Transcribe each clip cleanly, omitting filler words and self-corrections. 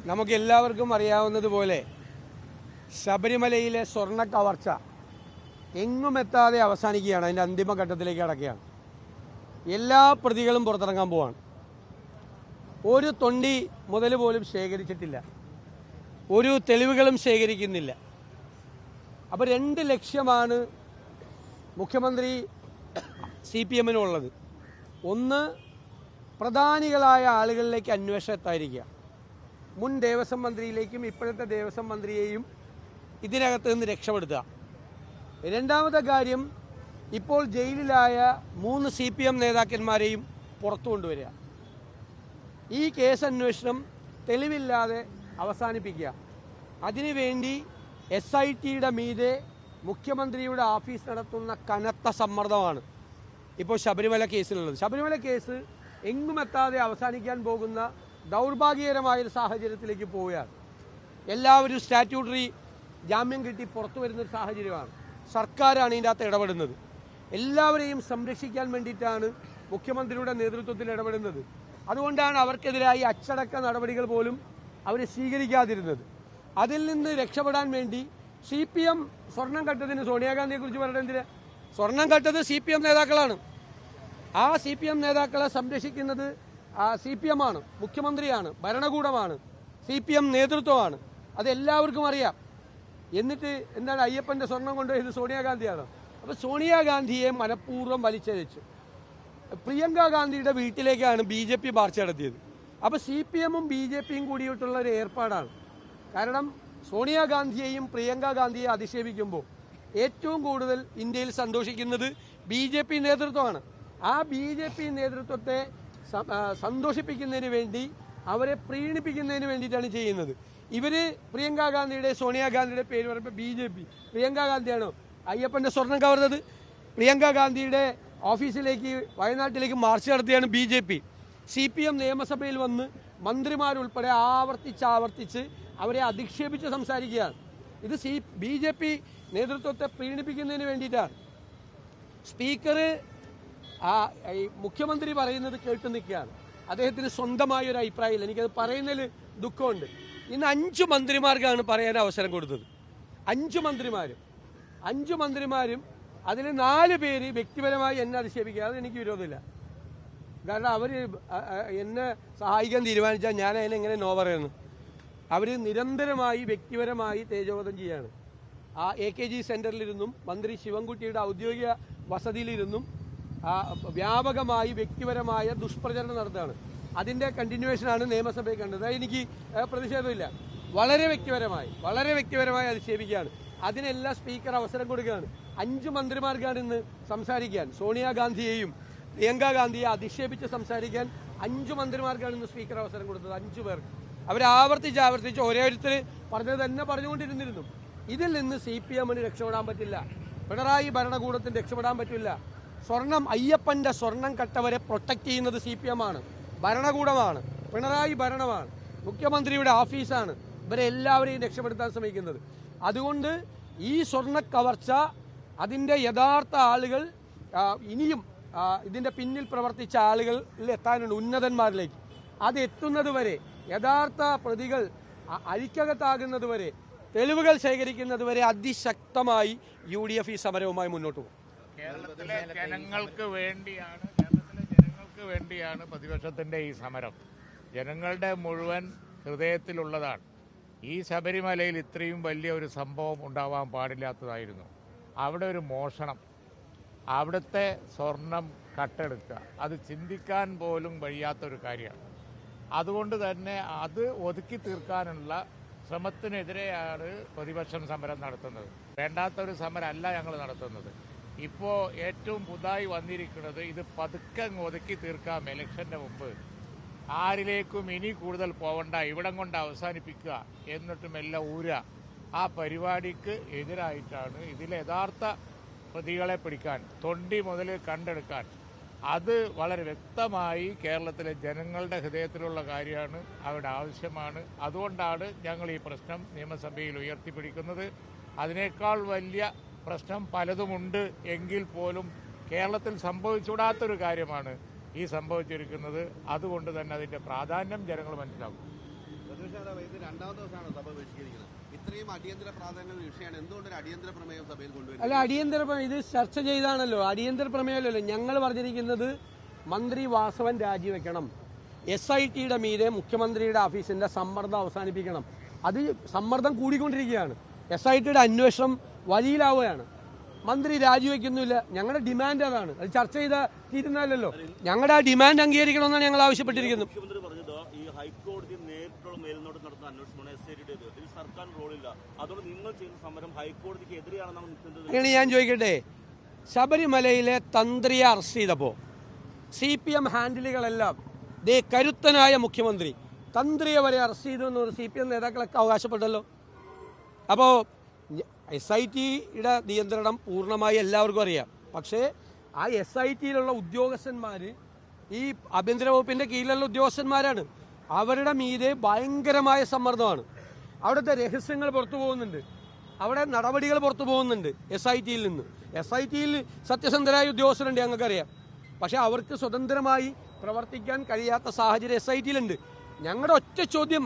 നമുക്ക് എല്ലാവർക്കും അറിയാവുന്നതുപോലെ ശബരിമലയിലെ സ്വർണ്ണ കവർച്ച എങ്ങും എത്താതെ അവസാനിക്കുകയാണ്. അതിൻ്റെ അന്തിമഘട്ടത്തിലേക്ക് കടക്കുകയാണ്. എല്ലാ പ്രതികളും പുറത്തിറങ്ങാൻ പോവാണ്. ഒരു തൊണ്ടി മുതൽ പോലും ശേഖരിച്ചിട്ടില്ല, ഒരു തെളിവുകളും ശേഖരിക്കുന്നില്ല. അപ്പോൾ 2 ലക്ഷ്യമാണ് മുഖ്യമന്ത്രി CPM-നുള്ളത്. ഒന്ന്, പ്രധാനികളായ ആളുകളിലേക്ക് അന്വേഷണം എത്താതിരിക്കുക, മുൻ ദേവസ്വം മന്ത്രിയിലേക്കും ഇപ്പോഴത്തെ ദേവസ്വം മന്ത്രിയെയും ഇതിനകത്ത് നിന്ന് രക്ഷപ്പെടുത്തുക. രണ്ടാമത്തെ കാര്യം, ഇപ്പോൾ ജയിലിലായ 3 CPM നേതാക്കന്മാരെയും പുറത്തു കൊണ്ടുവരിക. ഈ കേസ് അന്വേഷണം തെളിവില്ലാതെ അവസാനിപ്പിക്കുക. അതിനുവേണ്ടി SIT-യുടെ മീതെ മുഖ്യമന്ത്രിയുടെ ഓഫീസ് നടത്തുന്ന കനത്ത സമ്മർദ്ദമാണ് ഇപ്പോൾ ശബരിമല കേസിലുള്ളത്. ശബരിമല കേസ് എങ്ങും എത്താതെ അവസാനിക്കാൻ പോകുന്ന ദൗർഭാഗ്യകരമായൊരു സാഹചര്യത്തിലേക്ക് പോവുകയാണ്. എല്ലാവരും സ്റ്റാറ്റ്യൂട്ടറി ജാമ്യം കിട്ടി പുറത്തു വരുന്നൊരു സാഹചര്യമാണ്. സർക്കാരാണ് ഇതിൻ്റെ അകത്ത് ഇടപെടുന്നത്. എല്ലാവരെയും സംരക്ഷിക്കാൻ വേണ്ടിയിട്ടാണ് മുഖ്യമന്ത്രിയുടെ നേതൃത്വത്തിൽ ഇടപെടുന്നത്. അതുകൊണ്ടാണ് അവർക്കെതിരായി അച്ചടക്ക നടപടികൾ പോലും അവർ സ്വീകരിക്കാതിരുന്നത്. അതിൽ നിന്ന് രക്ഷപ്പെടാൻ വേണ്ടി CPM സ്വർണം കട്ടതിന് സോണിയാഗാന്ധിയെക്കുറിച്ച് പറഞ്ഞിട്ട് സ്വർണം കട്ടത് CPM നേതാക്കളാണ്. ആ CPM നേതാക്കളെ സംരക്ഷിക്കുന്നത് CPM ആണ്, മുഖ്യമന്ത്രിയാണ്, ഭരണകൂടമാണ്, CPM നേതൃത്വമാണ്. അതെല്ലാവർക്കും അറിയാം. എന്നിട്ട് എന്താണ് അയ്യപ്പൻ്റെ സ്വർണം കൊണ്ടുപോയത് സോണിയാഗാന്ധിയാണ്. അപ്പോൾ സോണിയാഗാന്ധിയെ മനഃപൂർവ്വം വലിച്ചഴിച്ചു പ്രിയങ്ക ഗാന്ധിയുടെ വീട്ടിലേക്കാണ് BJP മാർച്ച് നടത്തിയത്. അപ്പോൾ CPM-ഉം BJP-യും കൂടിയിട്ടുള്ള ഒരു ഏർപ്പാടാണ്. കാരണം സോണിയാഗാന്ധിയെയും പ്രിയങ്ക ഗാന്ധിയെ അധിക്ഷേപിക്കുമ്പോൾ ഏറ്റവും കൂടുതൽ ഇന്ത്യയിൽ സന്തോഷിക്കുന്നത് BJP നേതൃത്വമാണ്. ആ BJP നേതൃത്വത്തെ സന്തോഷിപ്പിക്കുന്നതിന് വേണ്ടി, അവരെ പ്രീണിപ്പിക്കുന്നതിന് വേണ്ടിയിട്ടാണ് ചെയ്യുന്നത്. ഇവർ പ്രിയങ്ക ഗാന്ധിയുടെ സോണിയാഗാന്ധിയുടെ പേര് പറയുമ്പോൾ BJP, പ്രിയങ്ക ഗാന്ധിയാണോ അയ്യപ്പൻ്റെ സ്വർണം കവർന്നത്? പ്രിയങ്ക ഗാന്ധിയുടെ ഓഫീസിലേക്ക് വയനാട്ടിലേക്ക് മാർച്ച് നടത്തിയാണ് BJP. CPM നിയമസഭയിൽ വന്ന് മന്ത്രിമാരുൾപ്പെടെ ആവർത്തിച്ച് അവരെ അധിക്ഷേപിച്ച് സംസാരിക്കുകയാണ്. ഇത് BJP നേതൃത്വത്തെ പ്രീണിപ്പിക്കുന്നതിന് വേണ്ടിയിട്ടാണ്. സ്പീക്കർ മുഖ്യമന്ത്രി പറയുന്നത് കേട്ടു നിൽക്കുകയാണ്. അദ്ദേഹത്തിന് സ്വന്തമായ ഒരു അഭിപ്രായമില്ല. എനിക്കത് പറയുന്നതിൽ ദുഃഖമുണ്ട്. ഇന്ന് 5 മന്ത്രിമാർക്കാണ് പറയാൻ അവസരം കൊടുത്തത്. 5 മന്ത്രിമാരും അതിൽ 4 പേര് വ്യക്തിപരമായി എന്നെ അധിക്ഷേപിക്കുക. അത് എനിക്ക് വിരോധമില്ല. കാരണം അവർ എന്നെ സഹായിക്കാൻ തീരുമാനിച്ചാൽ ഞാൻ അതിനെങ്ങനെ നോ പറയുന്നു? അവർ നിരന്തരമായി വ്യക്തിപരമായി തേജോവധം ചെയ്യാണ്. AKG സെൻറ്ററിലിരുന്നും മന്ത്രി ശിവൻകുട്ടിയുടെ ഔദ്യോഗിക വസതിയിലിരുന്നും വ്യാപകമായി വ്യക്തിപരമായ ദുഷ്പ്രചരണം നടത്തുകയാണ്. അതിൻ്റെ കണ്ടിന്യൂവേഷനാണ് നിയമസഭയിൽ കണ്ടത്. എനിക്ക് പ്രതിഷേധമില്ല. വളരെ വ്യക്തിപരമായി അധിക്ഷേപിക്കുകയാണ്. അതിനെല്ലാം സ്പീക്കർ അവസരം കൊടുക്കുകയാണ്. 5 മന്ത്രിമാർക്കാണ് ഇന്ന് സംസാരിക്കാൻ. സോണിയാഗാന്ധിയെയും പ്രിയങ്ക ഗാന്ധിയെ അധിക്ഷേപിച്ച് സംസാരിക്കാൻ 5 മന്ത്രിമാർക്കാണ് ഇന്ന് സ്പീക്കർ അവസരം കൊടുത്തത്. 5 പേർക്ക്. ആവർത്തിച്ച് ഓരോരുത്തർ പറഞ്ഞത് തന്നെ പറഞ്ഞുകൊണ്ടിരുന്നിരുന്നു. ഇതിൽ നിന്ന് CPM-ന് രക്ഷപ്പെടാൻ പറ്റില്ല. പിണറായി ഭരണകൂടത്തിന് രക്ഷപ്പെടാൻ പറ്റില്ല. അയ്യപ്പൻ്റെ സ്വർണം കട്ടവരെ പ്രൊട്ടക്റ്റ് ചെയ്യുന്നത് CPM-ആണ്, ഭരണകൂടമാണ്, പിണറായി ഭരണമാണ്, മുഖ്യമന്ത്രിയുടെ ഓഫീസാണ് ഇവരെ എല്ലാവരെയും രക്ഷപ്പെടുത്താൻ ശ്രമിക്കുന്നത്. അതുകൊണ്ട് ഈ സ്വർണ്ണ കവർച്ച അതിൻ്റെ യഥാർത്ഥ ആളുകൾ ഇനിയും ഇതിൻ്റെ പിന്നിൽ പ്രവർത്തിച്ച ആളുകളിൽ എത്താനുണ്ട്, ഉന്നതന്മാരിലേക്ക്. അത് എത്തുന്നത് വരെ, യഥാർത്ഥ പ്രതികൾ അഴിക്കകത്താകുന്നത് വരെ, തെളിവുകൾ ശേഖരിക്കുന്നത് വരെ അതിശക്തമായി UDF ഈ സമരവുമായി മുന്നോട്ട് പോകും. കേരളത്തിലെ ജനങ്ങൾക്ക് വേണ്ടിയാണ് പ്രതിപക്ഷത്തിൻ്റെ ഈ സമരം. ജനങ്ങളുടെ മുഴുവൻ ഹൃദയത്തിലുള്ളതാണ്. ഈ ശബരിമലയിൽ ഇത്രയും വലിയ ഒരു സംഭവം ഉണ്ടാവാൻ പാടില്ലാത്തതായിരുന്നു. അവിടെ ഒരു മോഷണം, അവിടുത്തെ സ്വർണം കട്ടെടുക്കുക, അത് ചിന്തിക്കാൻ പോലും കഴിയാത്തൊരു കാര്യമാണ്. അതുകൊണ്ട് തന്നെ അത് ഒതുക്കി തീർക്കാനുള്ള ശ്രമത്തിനെതിരെയാണ് പ്രതിപക്ഷം സമരം നടത്തുന്നത്. വേണ്ടാത്തൊരു സമരമല്ല ഞങ്ങൾ നടത്തുന്നത്. ഇപ്പോൾ ഏറ്റവും പുതുതായി വന്നിരിക്കുന്നത് ഇത് പതുക്കെ ഒതുക്കി തീർക്കാം, ഇലക്ഷൻ്റെ മുമ്പ് ആരിലേക്കും ഇനി കൂടുതൽ പോവണ്ട, ഇവിടം കൊണ്ട് അവസാനിപ്പിക്കുക, എന്നിട്ടും എല്ലാം ഊരുക. ആ പരിപാടിക്ക് എതിരായിട്ടാണ് ഇതിലെ യഥാർത്ഥ പ്രതികളെ പിടിക്കാൻ, തൊണ്ടി മുതൽ കണ്ടെടുക്കാൻ. അത് വളരെ വ്യക്തമായി കേരളത്തിലെ ജനങ്ങളുടെ ഹൃദയത്തിലുള്ള കാര്യമാണ്, അവരുടെ ആവശ്യമാണ്. അതുകൊണ്ടാണ് ഞങ്ങൾ ഈ പ്രശ്നം നിയമസഭയിൽ ഉയർത്തിപ്പിടിക്കുന്നത്. അതിനേക്കാൾ വലിയ പ്രശ്നം പലതുമുണ്ട് എങ്കിൽ പോലും കേരളത്തിൽ സംഭവിച്ചുകൂടാത്തൊരു കാര്യമാണ് ഈ സംഭവിച്ചിരിക്കുന്നത്. അതുകൊണ്ട് തന്നെ അതിൻ്റെ പ്രാധാന്യം ജനങ്ങൾ മനസ്സിലാക്കും. ഇത് രണ്ടാമത്തെ ദിവസമാണ് സഭ ബഹിഷ്കരിക്കുന്നത്. ഇത്രയും അടിയന്തര പ്രാധാന്യമുള്ള വിഷയമാണ്, എന്തുകൊണ്ട് ഒരു അടിയന്തര പ്രമേയം സഭയിൽ കൊണ്ടുവരുന്നത്? അല്ല, അടിയന്തര പ്രമേയം ഇത് ചർച്ച ചെയ്താണല്ലോ. അടിയന്തര പ്രമേയമല്ലല്ലോ. ഞങ്ങൾ പറഞ്ഞിരിക്കുന്നത് മന്ത്രി വാസവൻ രാജിവെക്കണം, SITയുടെ മീതെ മുഖ്യമന്ത്രിയുടെ ഓഫീസിന്റെ സമ്മർദ്ദം അവസാനിപ്പിക്കണം. അത് സമ്മർദ്ദം കൂടിക്കൊണ്ടിരിക്കുകയാണ്. SITയുടെ അന്വേഷണം വഴിയിലാവുകയാണ്. മന്ത്രി രാജിവെക്കുന്നില്ല. ഞങ്ങളുടെ ഡിമാൻഡ് അതാണ്. അത് ചർച്ച ചെയ്താൽ തീരുന്നതല്ലോ. ഞങ്ങളുടെ ആ ഡിമാൻഡ് അംഗീകരിക്കണമെന്നാണ് ഞങ്ങൾ ആവശ്യപ്പെട്ടിരിക്കുന്നത്. മുഖ്യമന്ത്രി പറഞ്ഞത് ഈ ഹൈക്കോടതി നേരിട്ടുള്ള മേൽനോട്ടം നടത്തുന്ന അന്വേഷണമാണ് SITയുടേത്. ഇതിൽ സർക്കാർ റോളില്ല. അതുകൊണ്ട് നിങ്ങൾ ചെയ്യുന്ന സമരം ഹൈക്കോടതിക്ക് എതിരെയാണെന്നാണ് മുഖ്യമന്ത്രി. അങ്ങനെ ഞാൻ ചോദിക്കട്ടെ, ശബരിമലയിലെ തന്ത്രിയെ അറസ്റ്റ് ചെയ്തപ്പോൾ CPM ഹാൻഡിലുകളെല്ലാം കരുത്തനായ മുഖ്യമന്ത്രി തന്ത്രിയെ വരെ അറസ്റ്റ് ചെയ്തു എന്ന് CPM നേതാക്കളൊക്കെ അവകാശപ്പെട്ടല്ലോ. അപ്പോൾ SITയുടെ നിയന്ത്രണം പൂർണ്ണമായി എല്ലാവർക്കും അറിയാം. പക്ഷേ ആ SITയിലുള്ള ഉദ്യോഗസ്ഥന്മാർ ഈ ആഭ്യന്തര വകുപ്പിൻ്റെ കീഴിലുള്ള ഉദ്യോഗസ്ഥന്മാരാണ്. അവരുടെ മീതെ ഭയങ്കരമായ സമ്മർദ്ദമാണ്. അവിടുത്തെ രഹസ്യങ്ങൾ പുറത്തു പോകുന്നുണ്ട്, അവിടെ നടപടികൾ പുറത്തു പോകുന്നുണ്ട് SITയിൽ നിന്ന്. SITയിൽ സത്യസന്ധരായ ഉദ്യോഗസ്ഥരുണ്ട്, ഞങ്ങൾക്കറിയാം. പക്ഷെ അവർക്ക് സ്വതന്ത്രമായി പ്രവർത്തിക്കാൻ കഴിയാത്ത സാഹചര്യം SITയിലുണ്ട്. ഞങ്ങളുടെ ഒറ്റ ചോദ്യം,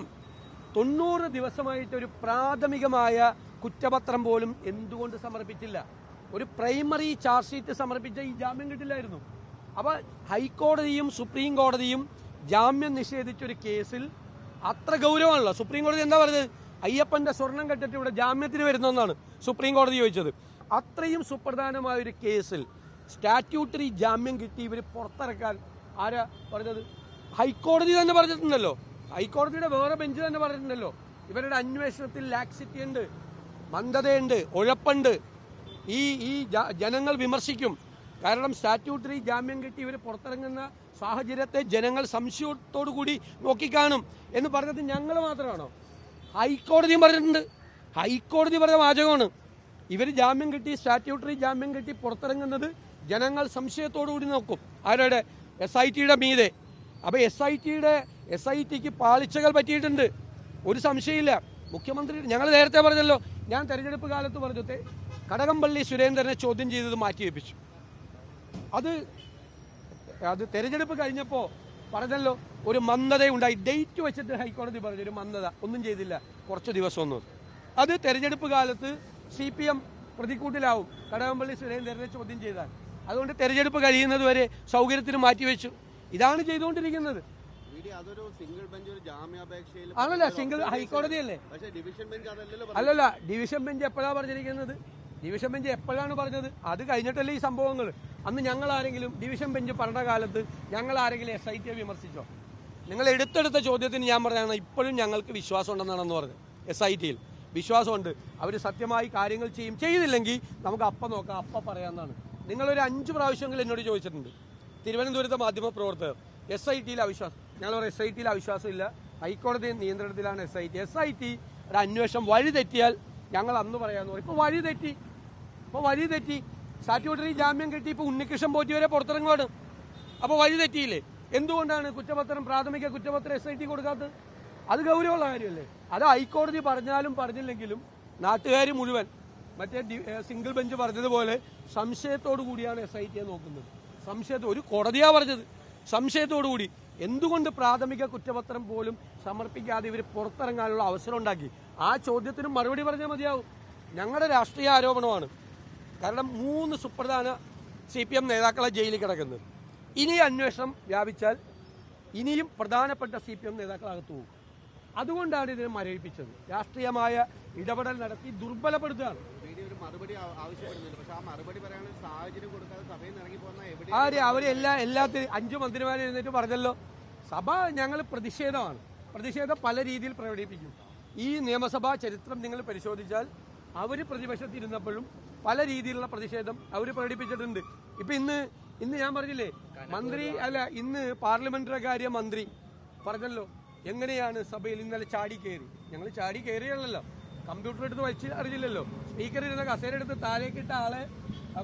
90 ദിവസമായിട്ട് ഒരു പ്രാഥമികമായ കുറ്റപത്രം പോലും എന്തുകൊണ്ട് സമർപ്പിച്ചില്ല? ഒരു പ്രൈമറി ചാർജ് ഷീറ്റ് സമർപ്പിച്ച ഈ ജാമ്യം കിട്ടില്ലായിരുന്നു. അപ്പോൾ ഹൈക്കോടതിയും സുപ്രീം കോടതിയും ജാമ്യം നിഷേധിച്ചൊരു കേസിൽ അത്ര ഗൗരവമാണല്ലോ. സുപ്രീം കോടതി എന്താ പറഞ്ഞത്? അയ്യപ്പൻ്റെ സ്വർണം കെട്ടിട്ട് ഇവിടെ ജാമ്യത്തിന് വരുന്നെന്നാണ് സുപ്രീം കോടതി ചോദിച്ചത്. അത്രയും സുപ്രധാനമായൊരു കേസിൽ സ്റ്റാറ്റ്യൂട്ടറി ജാമ്യം കിട്ടി ഇവർ പുറത്തിറക്കാൻ ആരാ പറഞ്ഞത്? ഹൈക്കോടതി തന്നെ പറഞ്ഞിട്ടുണ്ടല്ലോ. ഹൈക്കോടതിയുടെ വേറെ ബെഞ്ച് തന്നെ പറഞ്ഞിട്ടുണ്ടല്ലോ, ഇവരുടെ അന്വേഷണത്തിൽ ലാക്സിറ്റി ഉണ്ട്, മന്ദതയുണ്ട്, ഉഴപ്പുണ്ട്. ഈ ജനങ്ങൾ വിമർശിക്കും. കാരണം സ്റ്റാറ്റ്യൂട്ടറി ജാമ്യം കിട്ടി ഇവർ പുറത്തിറങ്ങുന്ന സാഹചര്യത്തെ ജനങ്ങൾ സംശയത്തോടു കൂടി നോക്കിക്കാണും എന്ന് പറഞ്ഞത് ഞങ്ങൾ മാത്രമാണോ? ഹൈക്കോടതിയും പറഞ്ഞിട്ടുണ്ട്. ഹൈക്കോടതി പറഞ്ഞ വാചകമാണ്, ഇവർ ജാമ്യം കിട്ടി, സ്റ്റാറ്റ്യൂട്ടറി ജാമ്യം കിട്ടി പുറത്തിറങ്ങുന്നത് ജനങ്ങൾ സംശയത്തോടു കൂടി നോക്കും. ആരുടെ? SITയുടെ മീതെ. അപ്പോൾ SITക്ക് പാളിച്ചകൾ പറ്റിയിട്ടുണ്ട്, ഒരു സംശയമില്ല. മുഖ്യമന്ത്രി ഞങ്ങൾ നേരത്തെ പറഞ്ഞല്ലോ, ഞാൻ തെരഞ്ഞെടുപ്പ് കാലത്ത് പറഞ്ഞു, കടകംപള്ളി സുരേന്ദ്രനെ ചോദ്യം ചെയ്തത് മാറ്റിവെപ്പിച്ചു. അത് തെരഞ്ഞെടുപ്പ് കഴിഞ്ഞപ്പോൾ പറഞ്ഞല്ലോ, ഒരു മന്ദതയുണ്ടായി. ഡേറ്റ് വെച്ചിട്ട് ഹൈക്കോടതി പറഞ്ഞു ഒരു മന്ദത, ഒന്നും ചെയ്തില്ല, കുറച്ച് ദിവസം ഒന്നും. അത് തെരഞ്ഞെടുപ്പ് കാലത്ത് CPM പ്രതിക്കൂട്ടിലാവും കടകംപള്ളി സുരേന്ദ്രനെ ചോദ്യം ചെയ്താൽ. അതുകൊണ്ട് തെരഞ്ഞെടുപ്പ് കഴിയുന്നത് വരെ സൗകര്യത്തിന് മാറ്റിവെച്ചു. ഇതാണ് ചെയ്തുകൊണ്ടിരിക്കുന്നത്. അതൊരു സിംഗിൾ ബെഞ്ച് ഒരു ജാമ്യാപേക്ഷയിൽ ആണല്ലോ, സിംഗിൾ ഹൈക്കോടതിയല്ലേ. പക്ഷേ ഡിവിഷൻ ബെഞ്ച് അതല്ലല്ലോ. അല്ലല്ല, ഡിവിഷൻ ബെഞ്ച് എപ്പോഴാണ് പറഞ്ഞിരിക്കുന്നത്? ഡിവിഷൻ ബെഞ്ച് എപ്പോഴാണ് പറഞ്ഞത്? അത് കഴിഞ്ഞിട്ടല്ലേ ഈ സംഭവങ്ങൾ. അന്ന് ഞങ്ങൾ ആരെങ്കിലും ഡിവിഷൻ ബെഞ്ച് ഭരണകാലത്ത് ഞങ്ങൾ ആരെങ്കിലും SITയെ വിമർശിച്ചോ? നിങ്ങൾ എടുത്തെടുത്ത ചോദ്യത്തിന് ഞാൻ പറഞ്ഞതാണ്, ഇപ്പോഴും ഞങ്ങൾക്ക് വിശ്വാസം ഉണ്ടെന്നാണെന്ന് പറഞ്ഞത്. SITയിൽ വിശ്വാസമുണ്ട്, അവർ സത്യമായി കാര്യങ്ങൾ ചെയ്യും. ചെയ്തില്ലെങ്കിൽ നമുക്ക് അപ്പം നോക്കാം, അപ്പം പറയാമെന്നാണ്. നിങ്ങളൊരു 5 പ്രാവശ്യമെങ്കിലും എന്നോട് ചോദിച്ചിട്ടുണ്ട്, തിരുവനന്തപുരത്തെ മാധ്യമ പ്രവർത്തകർ, SITയിൽ അവിശ്വാസം. ഞങ്ങൾ പറയും SITയിൽ അവിശ്വാസമില്ല, ഹൈക്കോടതി നിയന്ത്രണത്തിലാണ് SITയുടെ അന്വേഷണം വഴി തെറ്റിയാൽ ഞങ്ങൾ അന്ന് പറയാമെന്ന് പറയും. ഇപ്പോൾ വഴി തെറ്റി സ്റ്റാറ്റ്യൂട്ടറി ജാമ്യം കിട്ടി, ഇപ്പോൾ ഉണ്ണികൃഷ്ണൻ പോറ്റി വരെ പുറത്തിറങ്ങുവാണ്. അപ്പോൾ വഴി തെറ്റിയില്ലേ? എന്തുകൊണ്ടാണ് കുറ്റപത്രം, പ്രാഥമിക കുറ്റപത്രം SIT കൊടുക്കാത്തത്? അത് ഗൗരവമുള്ള കാര്യമല്ലേ? അത് ഹൈക്കോടതി പറഞ്ഞാലും പറഞ്ഞില്ലെങ്കിലും നാട്ടുകാർ മുഴുവൻ മറ്റേ സിംഗിൾ ബെഞ്ച് പറഞ്ഞതുപോലെ സംശയത്തോടു കൂടിയാണ് SITയെ നോക്കുന്നത്. ഒരു കോടതിയാണ് പറഞ്ഞത്, സംശയത്തോടു കൂടി. എന്തുകൊണ്ട് പ്രാഥമിക കുറ്റപത്രം പോലും സമർപ്പിക്കാതെ ഇവർ പുറത്തിറങ്ങാനുള്ള അവസരം ഉണ്ടാക്കി? ആ ചോദ്യത്തിന് മറുപടി പറഞ്ഞാൽ മതിയാവും. ഞങ്ങളുടെ രാഷ്ട്രീയ ആരോപണമാണ്. കാരണം 3 സുപ്രധാന CPM നേതാക്കളെ ജയിലിൽ കിടക്കുന്നത്. ഇനി അന്വേഷണം വ്യാപിച്ചാൽ ഇനിയും പ്രധാനപ്പെട്ട CPM നേതാക്കളകത്തു പോകും. അതുകൊണ്ടാണ് ഇതിനെ മരവിപ്പിച്ചത്. രാഷ്ട്രീയമായ ഇടപെടൽ നടത്തി ദുർബലപ്പെടുത്തുകയാണ്. ഒരു മറുപടി ആവശ്യപ്പെടുന്നുണ്ട്, പക്ഷേ ആ മറുപടി പറയാനുള്ള സാഹചര്യം കൊടുക്കാതെ സഭയിൽ ഇറങ്ങി പോകുന്ന എല്ലാത്തിനും 5 മന്ത്രിമാരെ എഴുന്നേറ്റ് പറഞ്ഞല്ലോ, സഭ ഞങ്ങൾ പ്രതിഷേധം പല രീതിയിൽ പ്രകടിപ്പിക്കും. ഈ നിയമസഭാ ചരിത്രം നിങ്ങൾ പരിശോധിച്ചാൽ അവർ പ്രതിപക്ഷത്തിരുന്നപ്പോഴും പല രീതിയിലുള്ള പ്രതിഷേധം അവർ പ്രകടിപ്പിച്ചിട്ടുണ്ട്. ഇപ്പം ഇന്ന് ഞാൻ പറഞ്ഞില്ലേ, ഇന്ന് പാർലമെന്ററി കാര്യ മന്ത്രി പറഞ്ഞല്ലോ, എങ്ങനെയാണ് സഭയിൽ ഇന്നലെ ചാടി കയറി. ഞങ്ങൾ ചാടി കയറിയല്ലോ, കമ്പ്യൂട്ടർ എടുത്ത് വലിച്ച് അറിയില്ലല്ലോ. സ്പീക്കർ ഇരുന്ന കസേര എടുത്ത് താഴേക്കിട്ട ആളെ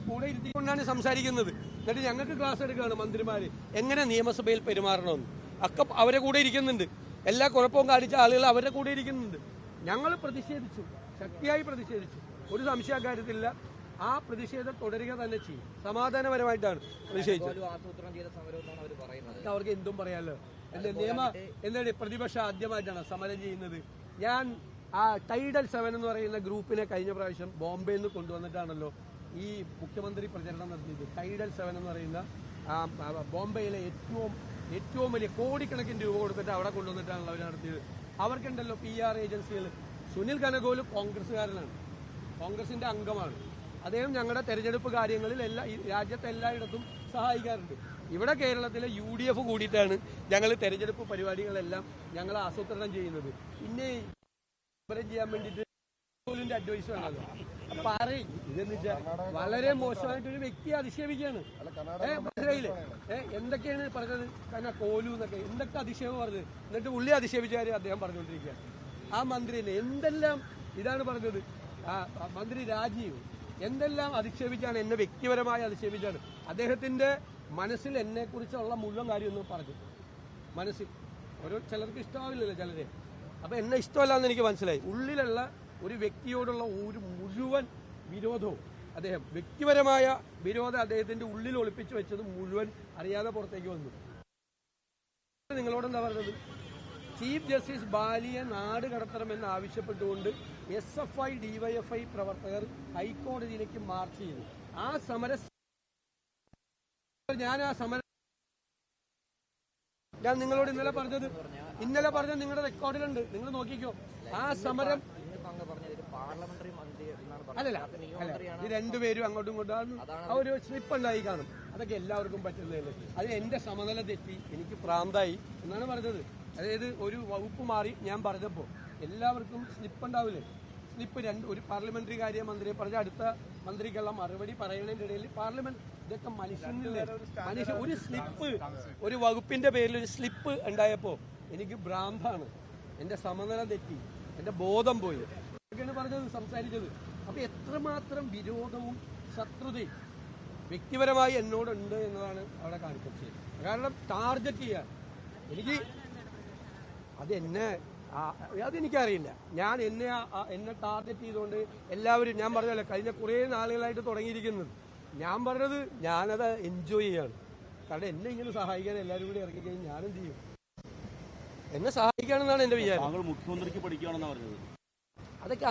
കൂടെ ഇരുത്തിക്കൊണ്ടാണ് സംസാരിക്കുന്നത്. എന്നിട്ട് ഞങ്ങൾക്ക് ക്ലാസ് എടുക്കുകയാണ് മന്ത്രിമാര് എങ്ങനെ നിയമസഭയിൽ പെരുമാറണമെന്ന്. ഒക്കെ അവരെ കൂടെ ഇരിക്കുന്നുണ്ട്. എല്ലാ കുഴപ്പവും കാണിച്ച ആളുകൾ അവരുടെ കൂടെ ഇരിക്കുന്നുണ്ട്. ഞങ്ങൾ പ്രതിഷേധിച്ചു, ശക്തിയായി പ്രതിഷേധിച്ചു, ഒരു സംശയ കാര്യത്തില്ല. ആ പ്രതിഷേധം തുടരുക തന്നെ ചെയ്യും. സമാധാനപരമായിട്ടാണ് പ്രതിഷേധിച്ചത്. അവർക്ക് എന്തും പറയാമല്ലോ. എന്താണ് പ്രതിപക്ഷം ആദ്യമായിട്ടാണ് സമരം ചെയ്യുന്നത്? ഞാൻ ആ ടൈഡൽ 7 എന്ന് പറയുന്ന ഗ്രൂപ്പിനെ കഴിഞ്ഞ പ്രാവശ്യം ബോംബെയിൽ നിന്ന് കൊണ്ടുവന്നിട്ടാണല്ലോ ഈ മുഖ്യമന്ത്രി പ്രചരണം നടത്തിയത്. ടൈഡൽ 7 എന്ന് പറയുന്ന ബോംബെയിലെ ഏറ്റവും വലിയ കോടിക്കണക്കിന് രൂപ കൊടുത്തിട്ട് അവിടെ കൊണ്ടുവന്നിട്ടാണല്ലോ അവർ നടത്തിയത്. അവർക്കുണ്ടല്ലോ PR ഏജൻസികൾ. സുനിൽ കനകോല് കോൺഗ്രസ്സുകാരനാണ്, കോൺഗ്രസിന്റെ അംഗമാണ്. അദ്ദേഹം ഞങ്ങളുടെ തെരഞ്ഞെടുപ്പ് കാര്യങ്ങളിൽ രാജ്യത്തെ എല്ലായിടത്തും സഹായിക്കാറുണ്ട്. ഇവിടെ കേരളത്തിലെ UDF കൂടിയിട്ടാണ് ഞങ്ങൾ തെരഞ്ഞെടുപ്പ് പരിപാടികളെല്ലാം ഞങ്ങൾ ആസൂത്രണം ചെയ്യുന്നത്. പിന്നെ ചെയ്യാൻ വേണ്ടിയിട്ട് അഡ്വൈസ് വേണമല്ലോ. അപ്പൊ ഇതെന്ന് വെച്ചാൽ വളരെ മോശമായിട്ടൊരു വ്യക്തിയെ അധിക്ഷേപിക്കുകയാണ്. മനസ്സിലായില്ലേ? എന്തൊക്കെയാണ് പറഞ്ഞത്? കാരണം കോലു എന്നൊക്കെ എന്തൊക്കെ അധിക്ഷേപം പറഞ്ഞത്. എന്നിട്ട് ഉള്ളി അധിക്ഷേപിച്ച കാര്യം അദ്ദേഹം പറഞ്ഞുകൊണ്ടിരിക്കുകയാണ്. ആ മന്ത്രിനെ എന്തെല്ലാം ഇതാണ് പറഞ്ഞത്. മന്ത്രി രാജീവ് എന്തെല്ലാം അധിക്ഷേപിച്ചാണ്, എന്നെ വ്യക്തിപരമായി അധിക്ഷേപിച്ചാണ്. അദ്ദേഹത്തിന്റെ മനസ്സിൽ എന്നെ കുറിച്ചുള്ള മുഴുവൻ കാര്യമൊന്നും പറഞ്ഞു. മനസ്സിൽ ചിലർക്ക് ഇഷ്ടമാവില്ലല്ലോ ചിലരെ. അപ്പൊ എന്നെ ഇഷ്ടമല്ലാന്ന് എനിക്ക് മനസ്സിലായി. ഉള്ളിലുള്ള ഒരു വ്യക്തിയോടുള്ള ഒരു മുഴുവൻ വിരോധവും അദ്ദേഹം വ്യക്തിപരമായ വിരോധം അദ്ദേഹത്തിന്റെ ഉള്ളിൽ ഒളിപ്പിച്ചു വെച്ചത് മുഴുവൻ അറിയാതെ പുറത്തേക്ക് വന്നു. നിങ്ങളോടെന്താ പറഞ്ഞത്? ചീഫ് ജസ്റ്റിസ് ബാലിയെ നാട് കടത്തണമെന്ന് ആവശ്യപ്പെട്ടുകൊണ്ട് SFI DYFI പ്രവർത്തകർ ഹൈക്കോടതിയിലേക്ക് മാർച്ച് ചെയ്തു. ആ സമരം ഞാൻ നിങ്ങളോട് ഇന്നലെ പറഞ്ഞത് നിങ്ങളുടെ റെക്കോർഡിലുണ്ട്, നിങ്ങൾ നോക്കിക്കോ. ആ സമരം അല്ലല്ല ഇത് രണ്ടുപേരും അങ്ങോട്ടും ഇങ്ങോട്ടും ആ ഒരു സ്ലിപ്പ് ഉണ്ടായി കാണും. അതൊക്കെ എല്ലാവർക്കും പറ്റുന്നതല്ലേ. അത് എന്റെ സമനില തെറ്റി, എനിക്ക് പ്രാന്തായി എന്നാണ് പറഞ്ഞത്. അതായത് ഒരു വകുപ്പ് മാറി ഞാൻ പറഞ്ഞപ്പോ എല്ലാവർക്കും സ്ലിപ്പ് ഉണ്ടാവില്ലേ? സ്ലിപ്പ് ഒരു പാർലമെന്ററി കാര്യ മന്ത്രിയെ പറഞ്ഞ അടുത്ത മന്ത്രിക്കുള്ള മറുപടി പറയുന്നതിന്റെ ഇടയിൽ പാർലമെന്റ് ഇതൊക്കെ ഒരു സ്ലിപ്പ്, ഒരു വകുപ്പിന്റെ പേരിൽ ഒരു സ്ലിപ്പ് ഉണ്ടായപ്പോ എനിക്ക് ഭ്രാന്താണ്, എന്റെ സമനില തെറ്റി, എന്റെ ബോധം പോയി ഒക്കെയാണ് പറഞ്ഞത്, സംസാരിച്ചത്. അപ്പൊ എത്രമാത്രം വിരോധവും ശത്രുതയും വ്യക്തിപരമായി എന്നോടുണ്ട് എന്നതാണ് അവിടെ കാണിച്ചത്. കാരണം ടാർഗറ്റ് ചെയ്യാൻ അതെനിക്കറിയില്ല. ഞാൻ എന്നെ ടാർഗറ്റ് ചെയ്തുകൊണ്ട് എല്ലാവരും, ഞാൻ പറഞ്ഞല്ലോ കഴിഞ്ഞ കുറേ നാളുകളായിട്ട് തുടങ്ങിയിരിക്കുന്നത്. ഞാൻ പറഞ്ഞത് ഞാനത് എൻജോയ് ചെയ്യാണ്. കാരണം എന്നെ ഇങ്ങനെ സഹായിക്കാൻ എല്ലാവരും കൂടി ഇറക്കി കഴിഞ്ഞാൽ ഞാനെന്ത് ചെയ്യും? എന്നെ സഹായിക്കാണെന്നാണ് എന്റെ വിചാരം. മുഖ്യമന്ത്രിക്ക് പഠിക്കുകയാണെന്നാണ് പറഞ്ഞത്. അതൊക്കെ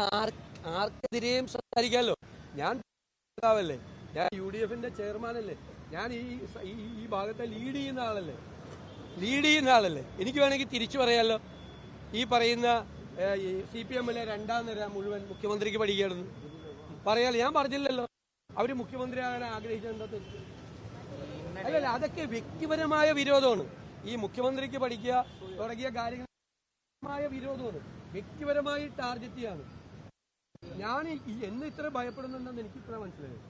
ആർക്കെതിരെയും സംസാരിക്കാമല്ലോ. ഞാൻ നേതാവല്ലേ, ഞാൻ UDFന്റെ ചെയർമാനല്ലേ, ഞാൻ ഈ ഭാഗത്തെ ലീഡ് ചെയ്യുന്ന ആളല്ലേ. എനിക്ക് വേണമെങ്കിൽ തിരിച്ചു പറയാമല്ലോ. ഈ പറയുന്ന CPM-ലെ 2ാം നിര മുഴുവൻ മുഖ്യമന്ത്രിക്ക് പഠിക്കുകയാണെന്ന് പറയാലോ. ഞാൻ പറഞ്ഞില്ലല്ലോ അവര് മുഖ്യമന്ത്രിയാകാൻ ആഗ്രഹിച്ചെന്താ തെറ്റ്? അല്ലല്ല, അതൊക്കെ വ്യക്തിപരമായ വിരോധമാണ്. ഈ മുഖ്യമന്ത്രിക്ക് പഠിക്കുക തുടങ്ങിയ കാര്യമായ വിരോധമാണ്, വ്യക്തിപരമായി ടാർഗറ്റ് ചെയ്യാണ്. ഞാൻ എന്നെ ഇത്ര ഭയപ്പെടുന്നുണ്ടെന്ന് എനിക്ക് ഇത്ര മനസ്സിലായി.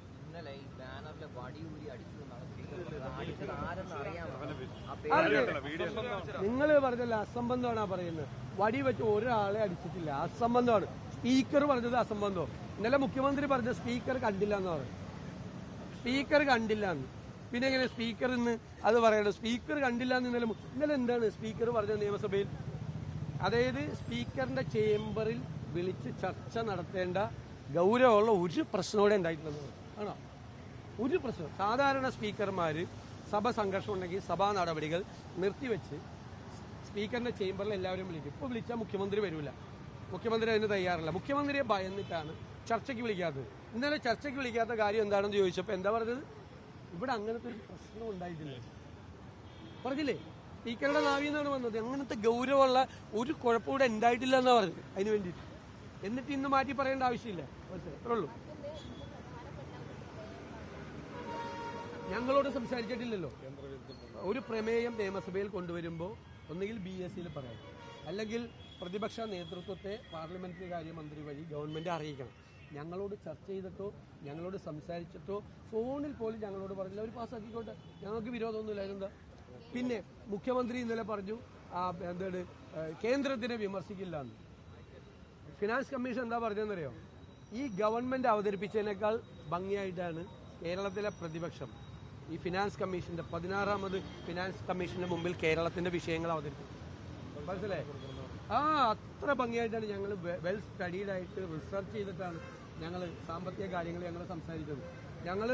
നിങ്ങൾ പറഞ്ഞല്ല അസംബന്ധമാണ് പറയുന്നത്. വടി വെച്ച് ഒരാളെ അടിച്ചിട്ടില്ല, അസംബന്ധമാണ്. സ്പീക്കർ പറഞ്ഞത് അസംബന്ധം. ഇന്നലെ മുഖ്യമന്ത്രി പറഞ്ഞ സ്പീക്കർ കണ്ടില്ല എന്ന് പറഞ്ഞു. സ്പീക്കർ കണ്ടില്ല എന്ന് പിന്നെ എങ്ങനെ സ്പീക്കർ ഇന്ന് അത് പറയണം? സ്പീക്കർ കണ്ടില്ല എന്ന് ഇന്നലെ എന്താണ് സ്പീക്കർ പറഞ്ഞത് നിയമസഭയിൽ? അതായത് സ്പീക്കറിന്റെ ചേംബറിൽ വിളിച്ച് ചർച്ച നടത്തേണ്ട ഗൗരവമുള്ള ഒരു പ്രശ്നം ഇവിടെ ഉണ്ടായിട്ടുള്ളത് ആണോ? ഒരു പ്രശ്നം. സാധാരണ സ്പീക്കർമാർ സഭ സംഘർഷം ഉണ്ടെങ്കിൽ സഭാ നടപടികൾ നിർത്തിവെച്ച് സ്പീക്കറിന്റെ ചേംബറിൽ എല്ലാവരും വിളിക്കും. ഇപ്പോൾ വിളിച്ചാൽ മുഖ്യമന്ത്രി വരില്ല, മുഖ്യമന്ത്രി അതിന് തയ്യാറല്ല. മുഖ്യമന്ത്രിയെ ഭയന്നിട്ടാണ് ചർച്ചയ്ക്ക് വിളിക്കാത്തത്. ഇന്നലെ ചർച്ചയ്ക്ക് വിളിക്കാത്ത കാര്യം എന്താണെന്ന് ചോദിച്ചപ്പോൾ എന്താ പറഞ്ഞത്? ഇവിടെ അങ്ങനത്തെ ഒരു പ്രശ്നം ഉണ്ടായിട്ടില്ല പറഞ്ഞില്ലേ? സ്പീക്കറുടെ നാവിൽ നിന്നാണ് വന്നത്. അങ്ങനത്തെ ഗൗരവമുള്ള ഒരു കുഴപ്പം ഇവിടെ ഉണ്ടായിട്ടില്ല എന്നാ പറഞ്ഞത്. അതിന് വേണ്ടിയിട്ട് എന്നിട്ട് ഇന്ന് മാറ്റി പറയേണ്ട ആവശ്യമില്ല. അത്രേ ഉള്ളൂ. ഞങ്ങളോട് സംസാരിച്ചിട്ടില്ലല്ലോ. ഒരു പ്രമേയം നിയമസഭയിൽ കൊണ്ടുവരുമ്പോൾ ഒന്നുകിൽ BSCയിൽ പറയാം, അല്ലെങ്കിൽ പ്രതിപക്ഷ നേതൃത്വത്തെ പാർലമെന്ററി കാര്യമന്ത്രി വഴി ഗവൺമെന്റ് അറിയിക്കണം. ഞങ്ങളോട് ചർച്ച ചെയ്തിട്ടോ ഞങ്ങളോട് സംസാരിച്ചിട്ടോ ഫോണിൽ പോലും ഞങ്ങളോട് പറഞ്ഞില്ല. അവർ പാസ്സാക്കിക്കോട്ടെ, ഞങ്ങൾക്ക് വിരോധമൊന്നുമില്ല. അതിനെന്താ? പിന്നെ മുഖ്യമന്ത്രി ഇന്നലെ പറഞ്ഞു എന്താണ് കേന്ദ്രത്തിനെ വിമർശിക്കില്ല എന്ന്. ഫിനാൻസ് കമ്മീഷൻ എന്താ പറഞ്ഞതെന്നറിയോ? ഈ ഗവൺമെന്റ് അവതരിപ്പിച്ചതിനേക്കാൾ ഭംഗിയായിട്ടാണ് കേരളത്തിലെ പ്രതിപക്ഷം ഈ ഫിനാൻസ് കമ്മീഷന്റെ 16ാമത് ഫിനാൻസ് കമ്മീഷന്റെ മുമ്പിൽ കേരളത്തിന്റെ വിഷയങ്ങൾ അവതരിപ്പിക്കും. മനസ്സിലായി? അത്ര ഭംഗിയായിട്ടാണ് ഞങ്ങൾ വെൽ സ്റ്റഡീഡ് ആയിട്ട് റിസർച്ച് ചെയ്തിട്ടാണ് ഞങ്ങൾ സാമ്പത്തിക കാര്യങ്ങൾ ഞങ്ങൾ സംസാരിച്ചത്. ഞങ്ങൾ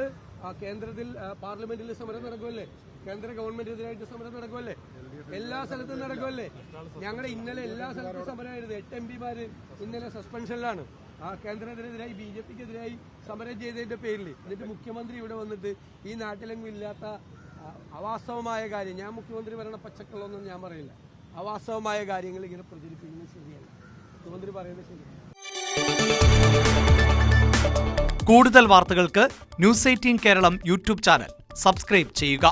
കേന്ദ്രത്തിൽ പാർലമെന്റിൽ സമരം നടക്കുമല്ലേ, കേന്ദ്ര ഗവൺമെന്റിനെതിരായിട്ട് സമരം നടക്കുമല്ലേ. എല്ലാ സ്ഥലത്തും നടക്കുമല്ലേ. ഞങ്ങളുടെ ഇന്നലെ എല്ലാ സ്ഥലത്തും സമരമായിരുന്നു. 8 MP ഇന്നലെ സസ്പെൻഷനിലാണ്. ആ കേന്ദ്രത്തിനെതിരായി BJPക്കെതിരായി സമരം ചെയ്തതിന്റെ പേരിൽ. എന്നിട്ട് മുഖ്യമന്ത്രി ഇവിടെ വന്നിട്ട് ഈ നാട്ടിലെങ്ങും ഇല്ലാത്ത അവാസ്തവമായ കാര്യം, ഞാൻ മുഖ്യമന്ത്രി പറയണ പച്ചക്കള്ളൊന്നും ഞാൻ പറയില്ല, അവാസ്തവമായ കാര്യങ്ങൾ ഇങ്ങനെ പ്രചരിപ്പിക്കുന്നത് ശരിയല്ല. മുഖ്യമന്ത്രി പറയുന്നത് ശരിയല്ല. കൂടുതൽ വാർത്തകൾക്ക് News 18 Keralam YouTube channel subscribe ചെയ്യുക.